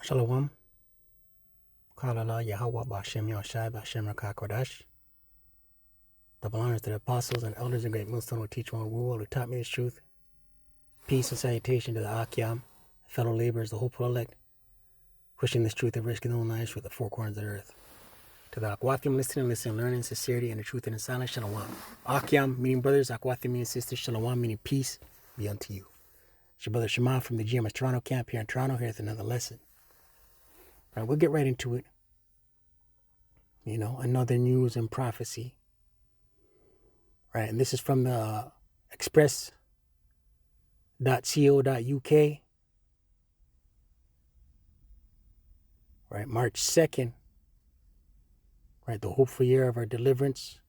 Shalom. Kalala Yahweh Bashem Yahshai Bashem Rakakodash. Double honors to the apostles and elders and great millstone who teach one rule, who taught me this truth. Peace and salutation to the Akyam, fellow laborers, the hopeful elect, pushing this truth and risking their own lives with the four corners of the earth. To the Akwathium, listening, learning, sincerity, and the truth in the silence, Shalom. Akyam, meaning brothers, Akwathium, meaning sisters, Shalom, meaning peace, be unto you. It's your brother Shema from the GMS Toronto camp here in Toronto, here with another lesson. All right, we'll get right into it. Another news and prophecy. Right, and this is from the express.co.uk. Right, March 2nd. Right, the hopeful year of our deliverance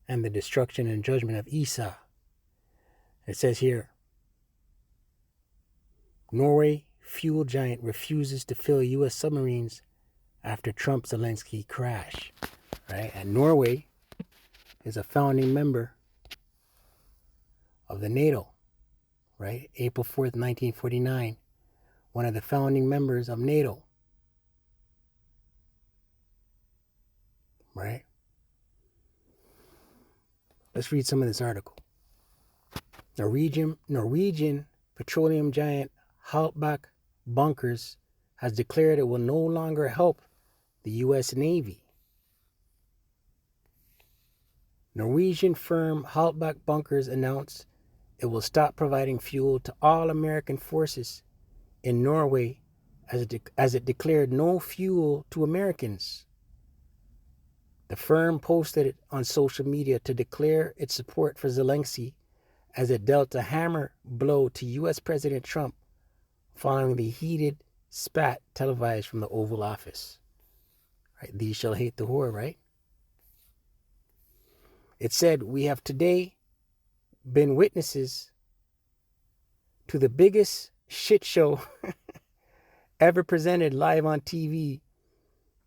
and the destruction and judgment of Esau. It says here, Norway fuel giant refuses to fill U.S. submarines after Trump-Zelensky crash. Right, and Norway is a founding member of the NATO. Right, April 4th, 1949, one of the founding members of NATO. Right? Let's read some of this article. Norwegian petroleum giant Haltbach Bunkers has declared it will no longer help the U.S. Navy. Norwegian firm Haltbach Bunkers announced it will stop providing fuel to all American forces in Norway as it declared no fuel to Americans. The firm posted it on social media to declare its support for Zelensky as it dealt a hammer blow to U.S. President Trump following the heated spat televised from the Oval Office. Right? These shall hate the whore, right? It said, we have today been witnesses to the biggest shit show ever presented live on TV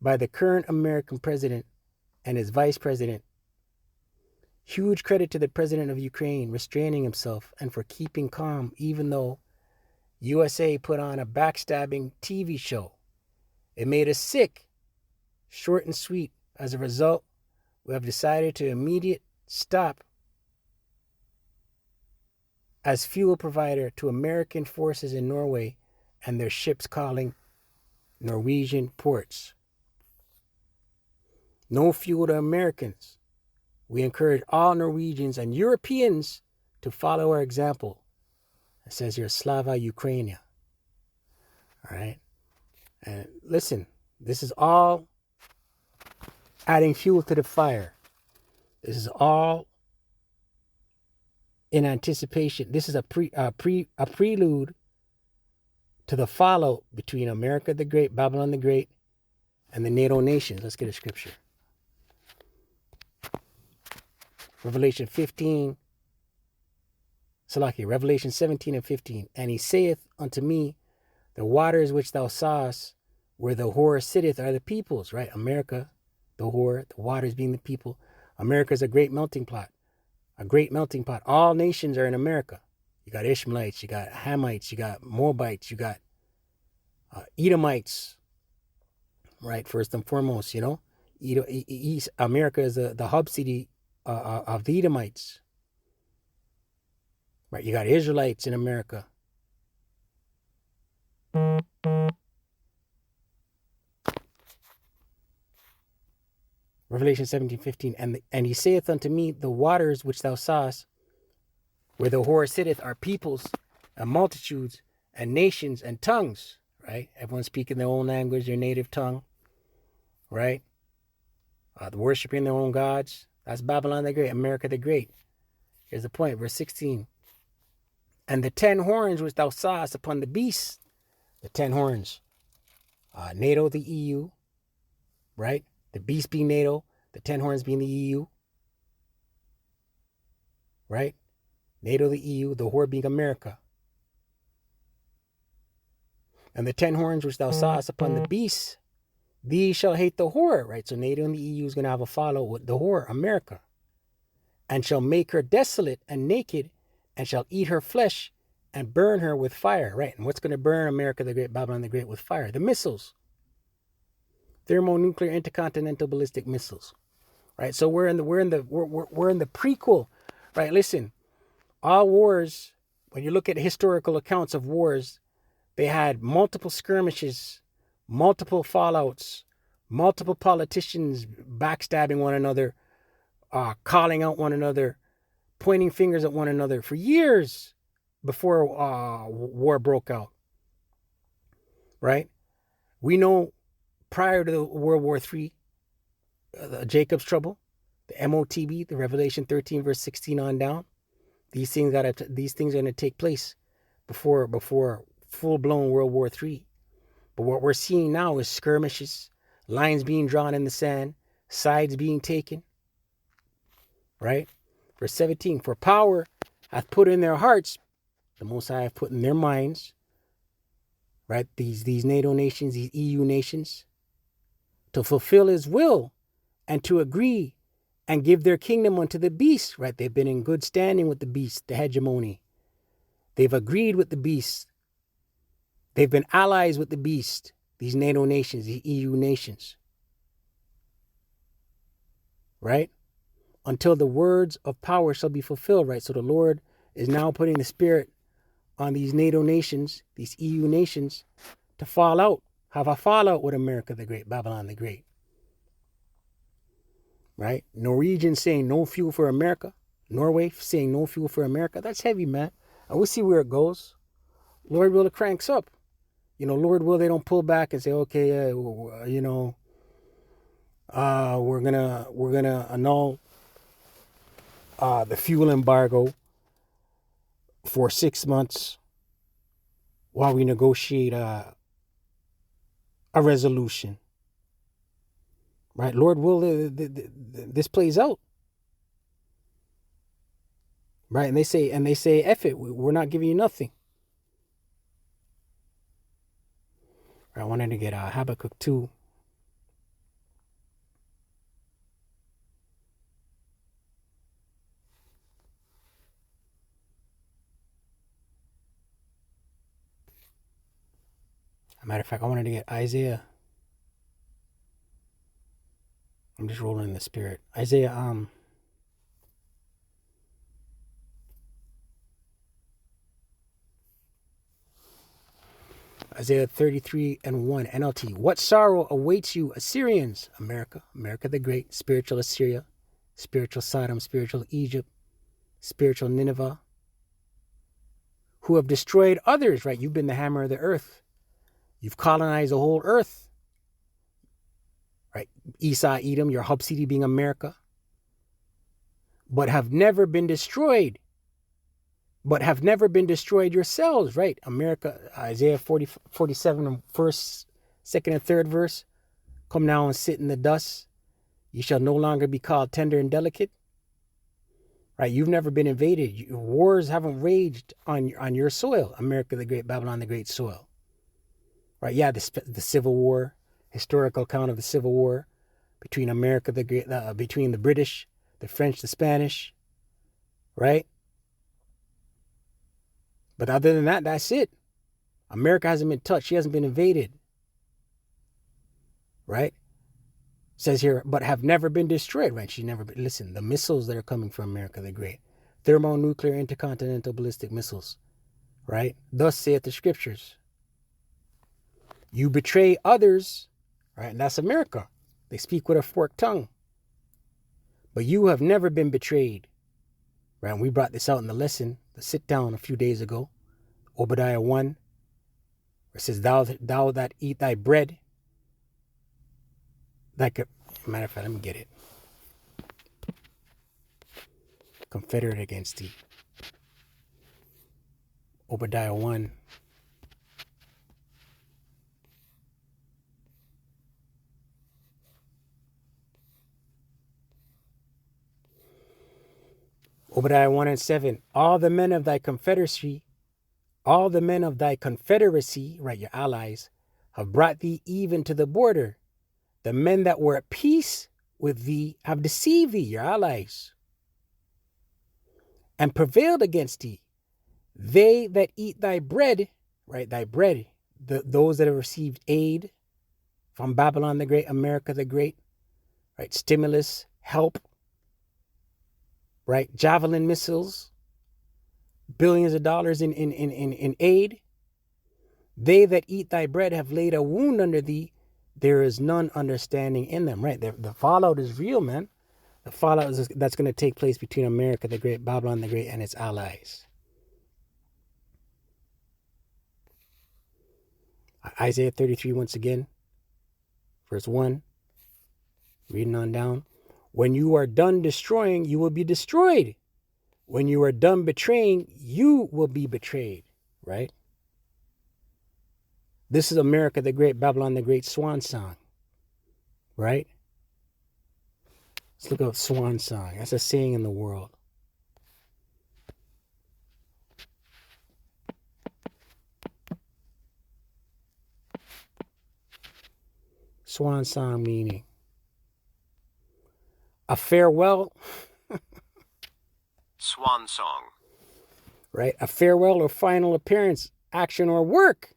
by the current American president and his vice president. Huge credit to the president of Ukraine restraining himself and for keeping calm even though USA put on a backstabbing TV show. It made us sick, short and sweet. As a result, we have decided to immediate stop as fuel provider to American forces in Norway and their ships calling Norwegian ports. No fuel to Americans. We encourage all Norwegians and Europeans to follow our example. It says here, Slava Ukrainia. All right. And listen, this is all adding fuel to the fire. This is all in anticipation. This is a prelude to the follow between America the Great, Babylon the Great, and the NATO nations. Let's get a scripture. Revelation 17 and 15. And he saith unto me, the waters which thou sawest, where the whore sitteth, are the peoples, right? America, the whore, the waters being the people. America is a great melting pot. A great melting pot. All nations are in America. You got Ishmaelites, you got Hamites, you got Moabites, you got Edomites, right? First and foremost, America is the hub city of the Edomites. Right, you got Israelites in America. Revelation 17:15. And he saith unto me, the waters which thou sawest, where the whore sitteth, are peoples and multitudes and nations and tongues. Right? Everyone speaking their own language, their native tongue. Right? Worshiping their own gods. That's Babylon the Great, America the Great. Here's the point, verse 16. And the 10 horns which thou sawest upon the beast, the 10 horns, NATO, the EU, right? The beast being NATO, the 10 horns being the EU, right? NATO, the EU, the whore being America. And the 10 horns which thou sawest upon the beast, these shall hate the whore, right? So NATO and the EU is going to have a follow with the whore, America, and shall make her desolate and naked, and shall eat her flesh, and burn her with fire, right? And what's going to burn America the Great, Babylon the Great with fire? The missiles, thermonuclear intercontinental ballistic missiles, right? So we're in the prequel, right? Listen, all wars, when you look at historical accounts of wars, they had multiple skirmishes, multiple fallouts, multiple politicians backstabbing one another, calling out one another, pointing fingers at one another for years before war broke out, right? We know prior to World War III, Jacob's trouble, the MOTB, the Revelation 13 verse 16 on down, these things are going to take place before full-blown World War III. But what we're seeing now is skirmishes, lines being drawn in the sand, sides being taken, right? Verse 17, for power hath put in their hearts, the Most High hath put in their minds, right? These NATO nations, these EU nations, to fulfill his will and to agree and give their kingdom unto the beast, right? They've been in good standing with the beast, the hegemony. They've agreed with the beast. They've been allies with the beast, these NATO nations, the EU nations, right? Until the words of power shall be fulfilled, right? So the Lord is now putting the Spirit on these NATO nations, these EU nations, to fall out, have a fallout with America the Great, Babylon the Great, right? Norwegians saying no fuel for America. Norway saying no fuel for America. That's heavy, man. And we'll see where it goes. Lord will, it cranks up. Lord will, they don't pull back and say, okay, we're gonna annul the fuel embargo for 6 months while we negotiate a resolution, right? Lord will, this plays out, right? And they say, F it, we're not giving you nothing. I wanted to get Habakkuk 2. As a matter of fact, I wanted to get Isaiah. I'm just rolling in the spirit. Isaiah 33 and 1, NLT. What sorrow awaits you, Assyrians? America the Great, spiritual Assyria, spiritual Sodom, spiritual Egypt, spiritual Nineveh, who have destroyed others, right? You've been the hammer of the earth. You've colonized the whole earth, right? Esau, Edom, your hub city being America, but have never been destroyed. But have never been destroyed yourselves, right? America, Isaiah 47, first, second, and third verse. Come now and sit in the dust. You shall no longer be called tender and delicate. Right? You've never been invaded. Wars haven't raged on your soil, America the Great, Babylon the Great soil. Right? Yeah, the Civil War, historical account of the Civil War between America the Great, between the British, the French, the Spanish, right? But other than that, that's it. America hasn't been touched. She hasn't been invaded. Right? Says here, but have never been destroyed. Right? She never been. Listen, the missiles that are coming from America the Great. Thermonuclear intercontinental ballistic missiles. Right? Thus saith the scriptures. You betray others. Right? And that's America. They speak with a forked tongue. But you have never been betrayed. Right? And we brought this out in the lesson, the sit down a few days ago. Obadiah 1, where it says, thou that eat thy bread, matter of fact, let me get it. Confederate against thee. Obadiah 1. Obadiah 1 and 7. All the men of thy confederacy, right, your allies, have brought thee even to the border. The men that were at peace with thee have deceived thee, your allies, and prevailed against thee. They that eat thy bread, right, thy bread, those that have received aid from Babylon the Great, America the Great, right, stimulus, help, right, javelin missiles, billions of dollars in aid. They that eat thy bread have laid a wound under thee. There is none understanding in them, right? The fallout is real, man. The fallout that's going to take place between America the Great, Babylon the Great, and its allies. Isaiah 33, once again, verse 1, reading on down. When you are done destroying, you will be destroyed. When you are done betraying, you will be betrayed, right? This is America the Great, Babylon the Great swan song, right? Let's look up swan song. That's a saying in the world. Swan song meaning a farewell. Swan song. Right? A farewell or final appearance, action or work.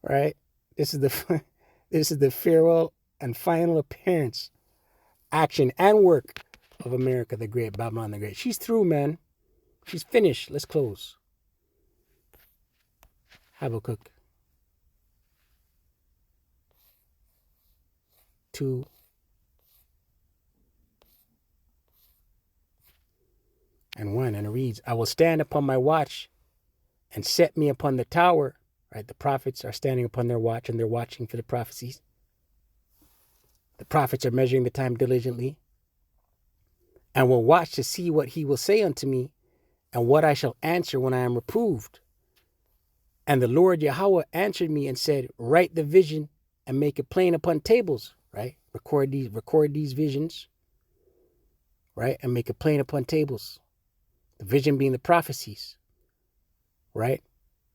Right? This is the farewell and final appearance, action and work of America the Great, Babylon the Great. She's through, man. She's finished. Let's close. Habakkuk 2. And 1, and it reads, I will stand upon my watch and set me upon the tower. Right? The prophets are standing upon their watch and they're watching for the prophecies. The prophets are measuring the time diligently and will watch to see what he will say unto me and what I shall answer when I am reproved. And the Lord Yahweh answered me and said, write the vision and make it plain upon tables, right? Record these visions, right? And make it plain upon tables. The vision being the prophecies, right?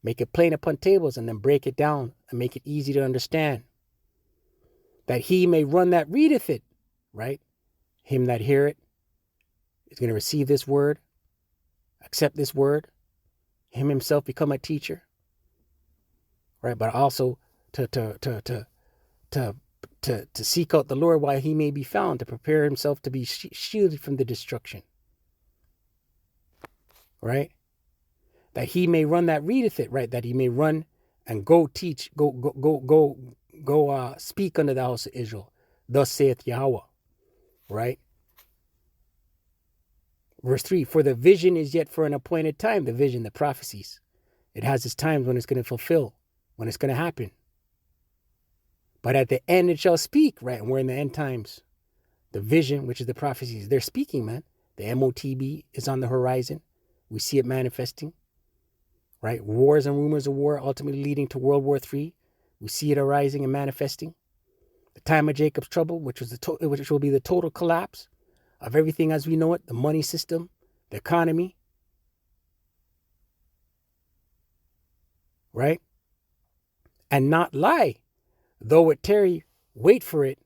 Make it plain upon tables and then break it down and make it easy to understand. That he may run that readeth it, right? Him that hear it is going to receive this word, accept this word, him himself become a teacher, right? But also to seek out the Lord while he may be found, to prepare himself to be shielded from the destruction, right? That he may run that readeth it, right? That he may run and go teach, go speak unto the house of Israel. Thus saith Yahweh, right? Verse 3, for the vision is yet for an appointed time. The vision, the prophecies. It has its times when it's going to fulfill, when it's going to happen. But at the end it shall speak, right? And we're in the end times. The vision, which is the prophecies, they're speaking, man. The MOTB is on the horizon. We see it manifesting, right? Wars and rumors of war ultimately leading to World War III. We see it arising and manifesting. The time of Jacob's trouble, which will be the total collapse of everything as we know it, the money system, the economy, right? And not lie. Though it tarry, wait for it,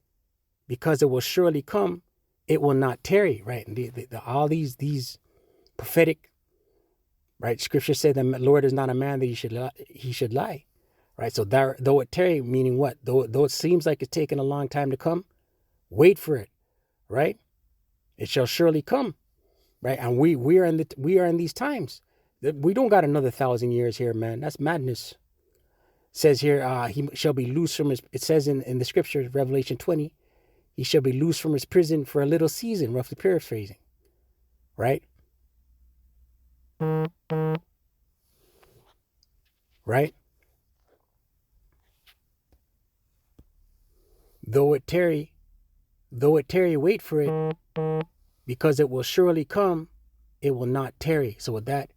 because it will surely come. It will not tarry, right? And all these prophetic, right? Scripture said the Lord is not a man that he should lie, right? So though it tarry, meaning what? Though it seems like it's taking a long time to come, wait for it, right? It shall surely come, right? And we are in these times. We don't got another 1,000 years here, man. That's madness. It says here, he shall be loose from his. It says in the scripture, Revelation 20, he shall be loose from his prison for a little season. Roughly paraphrasing, right? Right. Though it tarry, wait for it, because it will surely come. It will not tarry. So with that,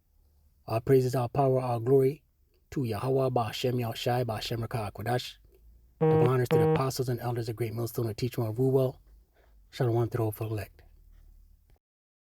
all praises, all power, all glory to Yahweh, Ba'Shem, Yahushai, Ba'Shem, Rakah, Kodash. Double honors to the apostles and elders of Great Millstone, who teach one rule well. Shalom to the elect.